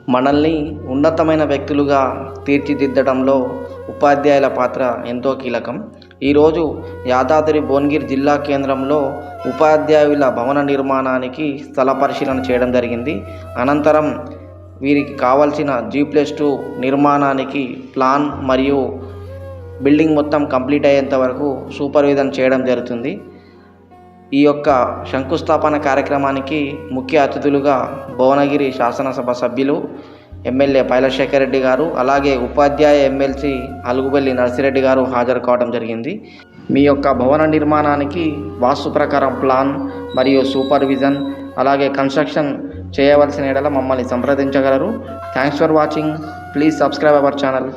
మనల్ని ఉన్నతమైన వ్యక్తులుగా తీర్చిదిద్దడంలో ఉపాధ్యాయుల పాత్ర ఎంతో కీలకం. ఈరోజు యాదాద్రి భువనగిరి జిల్లా కేంద్రంలో ఉపాధ్యాయుల భవన నిర్మాణానికి స్థల పరిశీలన చేయడం జరిగింది. అనంతరం వీరికి కావాల్సిన G+2 నిర్మాణానికి ప్లాన్ మరియు బిల్డింగ్ మొత్తం కంప్లీట్ అయ్యేంత వరకు సూపర్విజన్ చేయడం జరుగుతుంది. ఈ యొక్క శంకుస్థాపన కార్యక్రమానికి ముఖ్య అతిథులుగా భువనగిరి శాసనసభ సభ్యులు ఎమ్మెల్యే పైలశేఖర్ రెడ్డి గారు, అలాగే ఉపాధ్యాయ ఎమ్మెల్సీ అలుగుబెల్లి నర్సిరెడ్డి గారు హాజరు కావడం జరిగింది. మీ యొక్క భవన నిర్మాణానికి వాస్తు ప్రకారం ప్లాన్ మరియు సూపర్విజన్ అలాగే కన్స్ట్రక్షన్ చేయవలసిన యెడల మమ్మల్ని సంప్రదించగలరు. Thanks for watching. Please subscribe our channel.